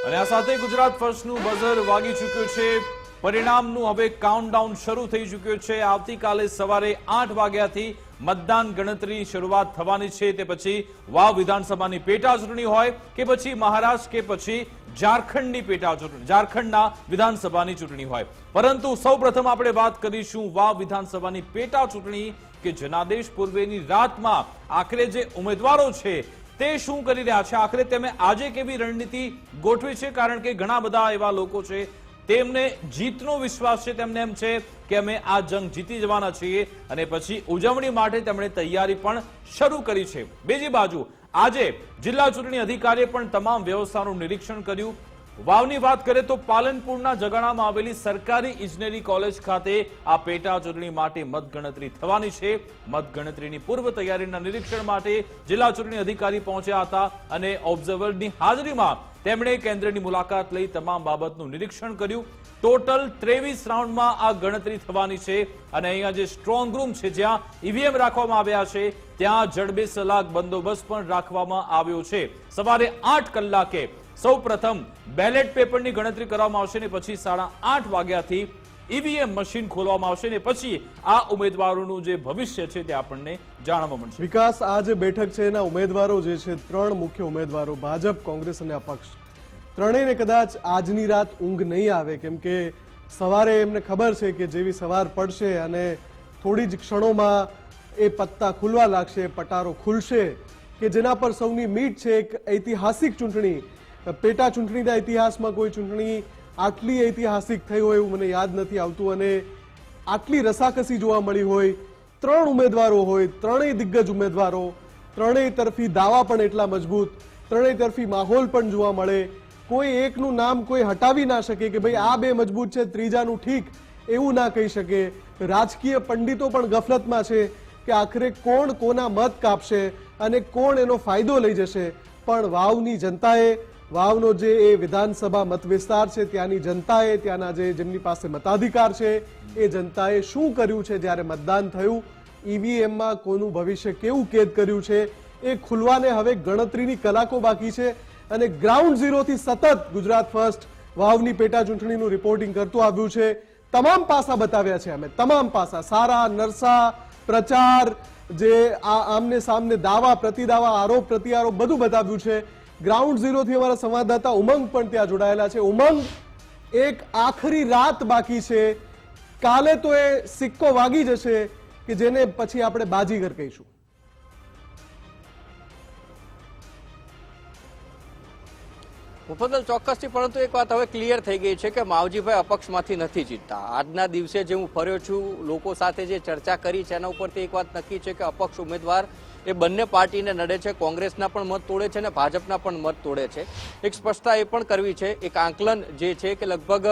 અને આ સાથે ગુજરાત ફર્સ્ટનું બઝર વાગી ચૂક્યું છે। પરિણામનું હવે કાઉન્ટડાઉન શરૂ થઈ ચૂક્યું છે। આવતીકાલે સવારે 8 વાગ્યાથી મતદાન ગણતરીની શરૂઆત થવાની છે। તે પછી વાવ વિધાનસભાની પેટા ચૂંટણી હોય કે પછી મહારાષ્ટ્ર કે પછી ઝારખંડની પેટા ચૂંટણી, ઝારખંડના વિધાનસભાની ચૂંટણી હોય। પરંતુ સૌપ્રથમ આપણે વાત કરીશું વાવ વિધાનસભાની પેટા ચૂંટણી કે જનાદેશ પૂર્વેની રાતમાં આખરે જે ઉમેદવારો છે તે શું કરી રહ્યા છે, આખરે તેમે આજે કેવી રણનીતિ ગોઠવી છે, કારણ કે ઘણા બધા એવા લોકો છે તેમને જીતનો વિશ્વાસ છે, તેમને એમ છે કે અમે આ જંગ જીતી જવાના છીએ અને પછી ઉજવણી માટે તેમણે તૈયારી પણ શરૂ કરી છે। બીજી બાજુ આજે જિલ્લા ચૂંટણી અધિકારીએ પણ તમામ વ્યવસ્થાનું નિરીક્ષણ કર્યું। વાવની વાત કરીએ તો પાલનપુરના જગાણામાં આવેલી સરકારી ઇજનેરી કોલેજ ખાતે આ પેટા ચૂંટણી માટે મતગણતરી થવાની છે। મતગણતરીની પૂર્વ તૈયારીના નિરીક્ષણ માટે જિલ્લા ચૂંટણી અધિકારી પહોંચ્યા હતા અને ઓબ્ઝર્વરની હાજરીમાં તેમણે કેન્દ્રની મુલાકાત લઈ તમામ બાબતનું નિરીક્ષણ કર્યું। ટોટલ 23 રાઉન્ડમાં આ ગણતરી થવાની છે અને અહીંયા જે સ્ટ્રોંગ રૂમ છે જ્યાં ઈવીએમ રાખવામાં આવ્યા છે ત્યાં જડબેસલાક બંદોબસ્ત પણ રાખવામાં આવ્યો છે। સવારે 8 કલાકે સૌ પ્રથમ બેલેટ પેપરની ગણતરી કરવામાં આવશે ને પછી 8:30 વાગ્યાથી ઈવીએમ મશીન ખોલવામાં આવશે ને પછી આ ઉમેદવારોનું જે ભવિષ્ય છે તે આપણને જાણવા મળશે। વિકાસ આ જે બેઠક છે એના ઉમેદવારો જે છે 3 મુખ્ય ઉમેદવારો ભાજપ, કોંગ્રેસ અને અપક્ષ, ત્રણેયને કદાચ આજની રાત ઊંઘ નહીં આવે, કેમ કે સવારે એમને ખબર છે કે જેવી સવાર પડશે અને થોડી જ ક્ષણોમાં એ પત્તા ખુલવા લાગશે, પટારો ખુલશે કે જેના પર સૌની મીટ છે। એક ઐતિહાસિક ચૂંટણી, પેટા ચૂંટણીના ઇતિહાસમાં કોઈ ચૂંટણી આટલી ઐતિહાસિક થઈ હોય એવું મને યાદ નથી આવતું અને આટલી રસાકસી જોવા મળી હોય। 3 ઉમેદવારો હોય, ત્રણેય દિગ્ગજ ઉમેદવારો, ત્રણેય તરફી દાવા પણ એટલા મજબૂત, ત્રણેય તરફી માહોલ પણ જોવા મળે। કોઈ એકનું નામ કોઈ હટાવી ના શકે કે ભાઈ આ બે મજબૂત છે, ત્રીજાનું ઠીક એવું ના કહી શકે। રાજકીય પંડિતો પણ ગફલતમાં છે કે આખરે કોણ કોના મત કાપશે અને કોણ એનો ફાયદો લઈ જશે। પણ વાવની જનતાએ, વાવનો જે એ વિધાનસભા મત વિસ્તાર છે ત્યાંની જનતાએ, ત્યાંના જેમની પાસે મતાધિકાર છે એ જનતાએ શું કર્યું છે જ્યારે મતદાન થયું, ઈવીએમમાં કોનું ભવિષ્ય કેવું કેદ કર્યું છે એ ખુલવાને હવે ગણતરીની કલાકો બાકી છે અને ગ્રાઉન્ડ ઝીરોથી સતત ગુજરાત ફર્સ્ટ વાવની પેટા ચૂંટણીનું રિપોર્ટિંગ કરતું આવ્યું છે। તમામ પાસા બતાવ્યા છે અમે, તમામ પાસા, સારા નરસા, પ્રચાર, જે આમને સામને દાવા પ્રતિદાવા, આરોપ પ્રત્યારોપ બધું બતાવ્યું છે। ગ્રાઉન્ડ ઝીરોથી અમારા સંવાદદાતા ઉમંગ પણ ત્યાં જોડાયેલા છે। ઉમંગ, એક આખરી રાત બાકી છે, કાલે તો એ સિક્કો વાગી જશે કે જેને પછી આપણે બાજીગર કહીશું। મુફદ્દલ, ચોક્કસથી, પરંતુ એક વાત હવે ક્લિયર થઈ ગઈ છે કે માવજીભાઈ અપક્ષમાંથી નથી જીતતા। આજના દિવસે જે હું ફર્યો છું, લોકો સાથે જે ચર્ચા કરી છે એના ઉપરથી એક વાત નક્કી છે કે અપક્ષ ઉમેદવાર એ બંને પાર્ટીને નડે છે, કોંગ્રેસના પણ મત તોડે છે અને ભાજપના પણ મત તોડે છે। એક સ્પષ્ટતા એ પણ કરવી છે, એક આંકલન જે છે કે લગભગ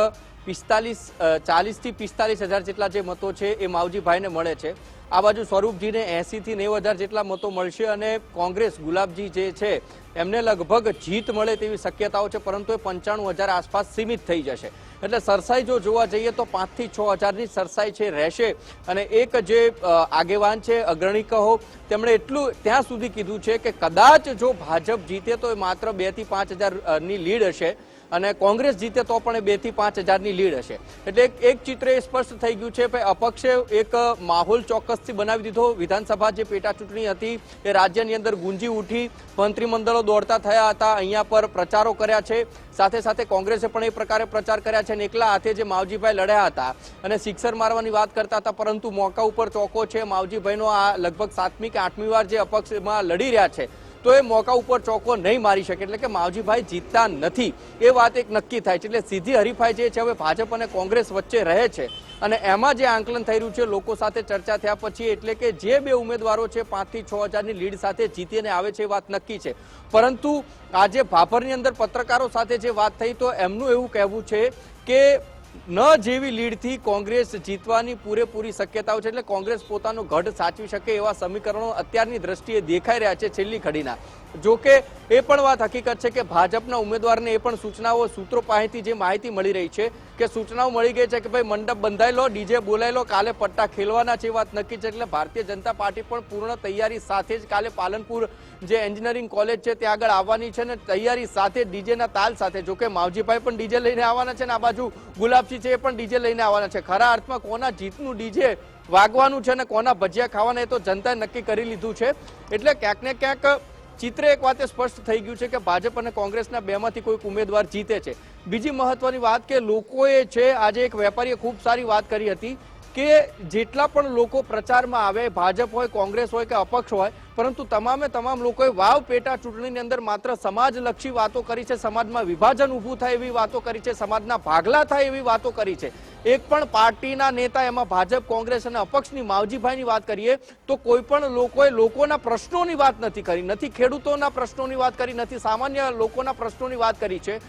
40 થી 45 હજાર જેટલા જે મતો છે એ માવજીભાઈને મળે છે। આ બાજુ સ્વરૂપજીને 80 થી 90 હજાર જેટલા મતો મળશે અને કોંગ્રેસ, ગુલાબજી જે છે એમને લગભગ જીત મળે તેવી શક્યતાઓ છે, પરંતુ એ 95,000 આસપાસ સીમિત થઈ જશે। એટલે સરસાઈ જો જોવા જઈએ તો 5 થી 6 હજારની સરસાઈ છે રહેશે। અને એક જે આગેવાન છે, અગ્રણી કહો, તેમણે એટલું ત્યાં સુધી કીધું છે કે કદાચ જો ભાજપ જીતે તો એ માત્ર 2 થી 5 હજારની લીડ હશે અને કોંગ્રેસ જીતે તો પણ 2 થી 5 હજારની લીડ હશે। એટલે એક ચિત્ર એ સ્પષ્ટ થઈ ગયું છે કે અપક્ષે એક માહોલ ચોક્કસથી બનાવી દીધો। વિધાનસભા જે પેટા ચૂંટણી હતી એ રાજ્યની અંદર ગુંજી ઉઠી, મંત્રીમંડળો દોડતા થયા હતા, અહીંયા પર પ્રચારો કર્યા છે, સાથે સાથે કોંગ્રેસે પણ એ પ્રકારે પ્રચાર કર્યા છે અને એકલા હાથે જે માવજીભાઈ લડ્યા હતા અને સિક્સર મારવાની વાત કરતા હતા, પરંતુ મોકા ઉપર ચોકો છે માવજીભાઈનો આ લગભગ 7મી કે 8મી વાર જે અપક્ષમાં લડી રહ્યા છે તો એ મોકા ઉપર ચોકો નહીં મારી શકે, એટલે કે માવજીભાઈ જીતતા નથી એ વાત એક નક્કી થાય છે। એટલે સીધી હરીફાઈ જે છે હવે ભાજપ અને કોંગ્રેસ વચ્ચે રહે છે અને એમાં જે આંકલન થઈ રહ્યું છે લોકો સાથે ચર્ચા થયા પછી, એટલે કે જે બે ઉમેદવારો છે 5 થી 6 હજારની લીડ સાથે જીતીને આવે છે એ વાત નક્કી છે। પરંતુ આજે ભાભરની અંદર પત્રકારો સાથે જે વાત થઈ તો એમનું એવું કહેવું છે કે ન જેવી લીડથી કોંગ્રેસ જીતવાની પૂરેપૂરી શક્યતાઓ છે, એટલે કોંગ્રેસ પોતાનો ગઢ સાચવી શકે એવા સમીકરણો અત્યારની દ્રષ્ટિએ દેખાઈ રહ્યા છે છેલ્લી ઘડીના. જો કે એ પણ વાત હકીકત છે કે ભાજપના ઉમેદવારને એ પણ સૂચનાઓ સૂત્રો પાસેથી જે માહિતી મળી રહી છે કે સૂચનાઓ મળી ગઈ છે કે ભાઈ મંડપ બંધાઈ લો, ડીજે બોલાવી લો, કાલે પટ્ટા ખેલવાના છે વાત નક્કી છે. એટલે ભારતીય જનતા પાર્ટી પણ પૂર્ણ તૈયારી સાથે જ કાલે પાલનપુર જે એન્જિનિયરિંગ કોલેજ છે ત્યાં આગળ આવવાની છે, ને તૈયારી સાથે ડીજેના તાલ સાથે. જો કે માવજીભાઈ પણ ડીજે લઈને આવવાના છે ને આ બાજુ ગુલાબસિંહ છે એ પણ ડીજે લઈને આવવાના છે. ખરા અર્થમાં કોના જીતનું ડીજે વાગવાનું છે ને કોના ભજીયા ખાવાના એ તો જનતાએ નક્કી કરી લીધું છે. એટલે ક્યાંક ને ક્યાંક ચિત્ર એક વાતે સ્પષ્ટ થઈ ગયું છે કે ભાજપ અને કોંગ્રેસના બેમાંથી કોઈક ઉમેદવાર જીતે છે. બીજી મહત્વની વાત કે લોકોએ છે, આજે એક વેપારીએ ખૂબ સારી વાત કરી હતી કે જેટલા પણ લોકો પ્રચારમાં આવે, ભાજપ હોય, કોંગ્રેસ હોય કે અપક્ષ હોય, પરંતુ તમામે તમામ લોકોએ વાવ પેટા ચૂંટણીની અંદર માત્ર સમાજલક્ષી વાતો કરી છે, સમાજમાં વિભાજન ઊભું થાય એવી વાતો કરી છે, સમાજના ભાગલા થાય એવી વાતો કરી છે. એક પણ પાર્ટીના નેતા, એમાં ભાજપ, કોંગ્રેસ અને અપક્ષની માવજીભાઈની વાત કરીએ તો કોઈ પણ લોકોએ લોકોના પ્રશ્નોની વાત નથી કરી, નથી ખેડૂતોના પ્રશ્નોની વાત કરી, નથી સામાન્ય લોકોના પ્રશ્નોની વાત કરી છે.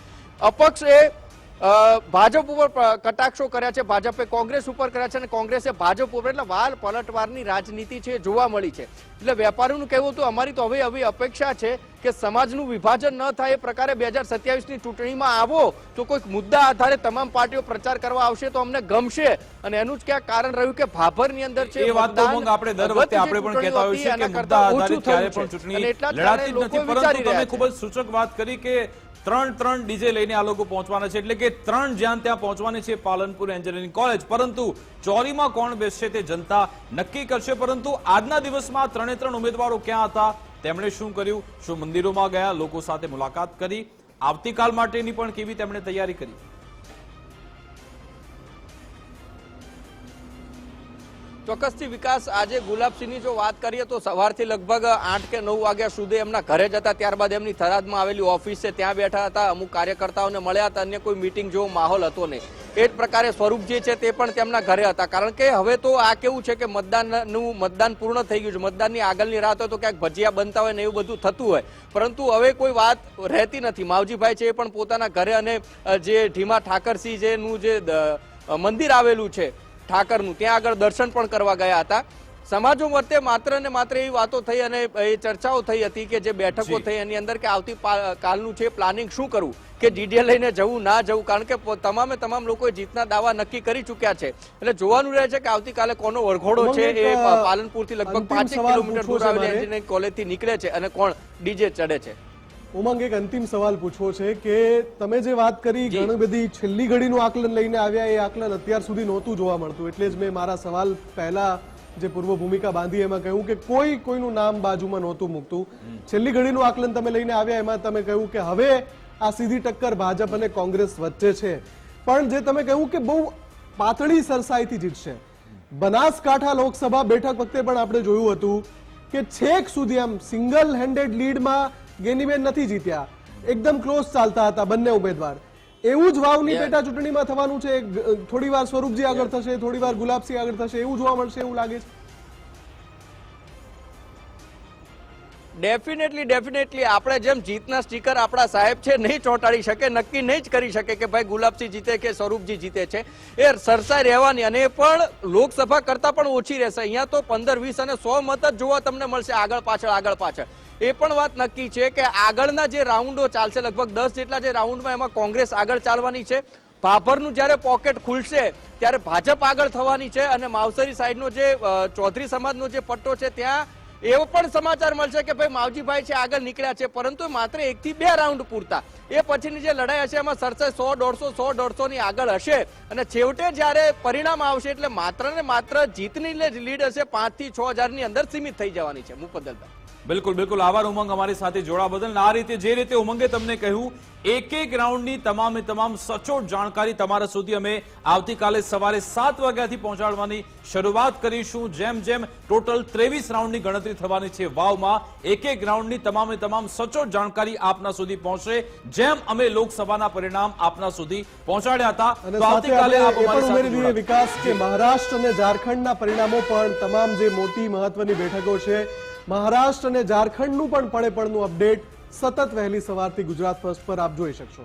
અપક્ષે ભાજપ ઉપર કટાક્ષો કર્યા છે, ભાજપે કોંગ્રેસ ઉપર કર્યા છે અને કોંગ્રેસે ભાજપ ઉપર, એટલે વાલ પલટવારની રાજનીતિ છે જોવા મળી છે. એટલે વેપારીનું કહેવું હતું અમારી તો હવે અપેક્ષા છે કે સમાજનું વિભાજન ન થાય એ પ્રકારે 2027ની ચૂંટણીમાં આવો તો કોઈક મુદ્દા આધારે તમામ પાર્ટીઓ પ્રચાર કરવા આવશે તો અમને ગમશે. અને એનું જ ક્યાંક કારણ રહ્યું કે ભાભરની અંદર છે એ વાત તો આપણે દર વખતે આપણે પણ કહેતા હોઈએ છીએ કે મુદ્દા આધારિત ક્યારે પણ ચૂંટણી લડાતી જ નથી. પરંતુ તમે ખૂબ જ સૂચક વાત કરી કે ત્રણ ડીજે લઈને આ લોકો પહોંચવાના છે, એટલે કે 3 જ્યાં ત્યાં પહોંચવાની છે પાલનપુર એન્જિનિયરિંગ કોલેજ. પરંતુ ચોરીમાં કોણ બેસશે તે જનતા નક્કી કરશે. પરંતુ આજના દિવસમાં 3 ઉમેદવારો ક્યાં હતા, તેમણે શું કર્યું, શું મંદિરોમાં ગયા, લોકો સાથે મુલાકાત કરી, આવતીકાલ માટેની પણ કેવી તેમણે તૈયારી કરી. ચોક્કસથી વિકાસ, આજે ગુલાબસિંહની જો વાત કરીએ તો સવારથી લગભગ 8 કે 9 વાગ્યા સુધી એમના ઘરે જ હતા. ત્યારબાદ એમની થરાદમાં આવેલી ઓફિસ છે ત્યાં બેઠા હતા, અમુક કાર્યકર્તાઓને મળ્યા હતા, અન્ય કોઈ મીટિંગ જેવો માહોલ હતો નહીં. એ જ પ્રકારે સ્વરૂપ જે છે તે પણ તેમના ઘરે હતા. કારણ કે હવે તો આ કેવું છે કે મતદાન પૂર્ણ થઈ ગયું છે, મતદાનની આગળની રાત હોય તો ક્યાંક ભજીયા બનતા હોય ને એવું બધું થતું હોય, પરંતુ હવે કોઈ વાત રહેતી નથી. માવજીભાઈ છે એ પણ પોતાના ઘરે, અને જે ઢીમા ઠાકરસિંહ જેનું જે મંદિર આવેલું છે ઠાકરનું, ત્યાં આગળ દર્શન પણ કરવા ગયા હતા. સમાજો વચ્ચે માત્ર ને માત્ર એવી વાતો થઈ અને એ ચર્ચાઓ થઈ હતી કે જે બેઠકો થઈ એની અંદર કે આવતી કાલનું છે પ્લાનિંગ શું કરવું, કે ડીજે લઈને જવું ના જવું. કારણ કે તમામે તમામ લોકોએ જીતના દાવા નક્કી કરી ચૂક્યા છે. એટલે જોવાનું રહે છે કે આવતીકાલે કોનો વરઘોડો છે એ પાલનપુરથી લગભગ 5 કિલોમીટર દૂર આવેલી એન્જિનિયરિંગ કોલેજથી નીકળે છે અને કોણ ડીજે ચડે છે. ઉમંગ, એક અંતિમ સવાલ પૂછવો છે કે તમે જે વાત કરી ઘણી બધી છેલ્લી ઘડીનું આકલન લઈને આવ્યા, એ આકલન અત્યાર સુધી નહોતું જોવા મળતું. એટલે જ મેં મારા સવાલ પહેલા જે પૂર્વ ભૂમિકા બાંધી એમાં કહ્યું કે કોઈનું નામ બાજુમાં નહોતું મૂકતું. છેલ્લી ઘડીનું આકલન તમે લઈને આવ્યા, એમાં તમે કહ્યું કે હવે આ સીધી ટક્કર ભાજપ અને કોંગ્રેસ વચ્ચે છે. પણ જે તમે કહ્યું કે બહુ પાતળી સરસાઈથી જીતશે. બનાસકાંઠા લોકસભા બેઠક વખતે પણ આપણે જોયું હતું કે છેક સુધી આમ સિંગલ હેન્ડેડ લીડમાં ગેનીબેન નથી જીત્યા, એકદમ ક્લોઝ ચાલતા હતા બંને ઉમેદવાર. એવું જ વાવની પેટા ચૂંટણીમાં થવાનું છે. થોડી વાર સ્વરૂપજી આગળ થશે, થોડી વાર ગુલાબસિંહ આગળ થશે, એવું જોવા મળશે એવું લાગે છે. ડેફિનેટલી આપણે જેમ જીતના સ્ટીકર આપણા સાહેબ છે નહીં ચોંટાડી શકે, નક્કી નહીં જ કરી શકે કે ભાઈ ગુલાબસિંહ જીતે કે સ્વરૂપજી જીતે છે. એ સરસાઈ રહેવાની, અને એ પણ લોકસભા કરતા પણ ઓછી રહેશે. અહીંયા તો 15, 20 અને 100 મત જ જોવા તમને મળશે આગળ પાછળ. એ પણ વાત નક્કી છે કે આગળના જે રાઉન્ડો ચાલશે, લગભગ 10 જેટલા જે રાઉન્ડમાં, એમાં કોંગ્રેસ આગળ ચાલવાની છે. ભાભરનું જ્યારે પોકેટ ખુલશે ત્યારે ભાજપ આગળ થવાની છે. અને માવસરી સાઈડનો જે ચૌધરી સમાજનો જે પટ્ટો છે ત્યાં એવો પણ સમાચાર મળશે કે ભાઈ માવજીભાઈ છે આગળ નીકળ્યા છે, પરંતુ માત્ર 1 થી 2 રાઉન્ડ પૂરતા. એ પછીની જે લડાઈ હશે એમાં સરસાઈ 100-150 ની આગળ હશે. અને છેવટે જ્યારે પરિણામ આવશે એટલે માત્ર ને માત્ર જીતની લીડ હશે 5 થી 6 હજારની અંદર સીમિત થઈ જવાની છે. મુફદ્દલભાઈ, બિલકુલ આભાર ઉમંગ, અમારી સાથે જોડાવા બદલ. આ રીતે જે રીતે ઉમંગે તમને કહ્યું, એક રાઉન્ડની તમામ સચોટ જાણકારી તમારા સુધી અમે આવતીકાલે સવારે 7 વાગ્યાથી પહોંચાડવાની શરૂઆત કરીશું. જેમ ટોટલ 23 રાઉન્ડની ગણતરી થવાની છે વાવમાં, એક રાઉન્ડની તમામ સચોટ જાણકારી આપના સુધી પહોંચશે, જેમ અમે લોકસભાના પરિણામ આપના સુધી પહોંચાડ્યા હતા. તો આવતીકાલે આપ અમારી સાથે જોડાઓ. વિકાસ, કે મહારાષ્ટ્ર અને ઝારખંડના પરિણામો પણ, તમામ જે મોટી મહત્વની બેઠકો છે મહારાષ્ટ્ર અને ઝારખંડનું પણ પડનું અપડેટ સતત વહેલી સવારથી ગુજરાત ફર્સ્ટ પર આપ જોઈ શકશો.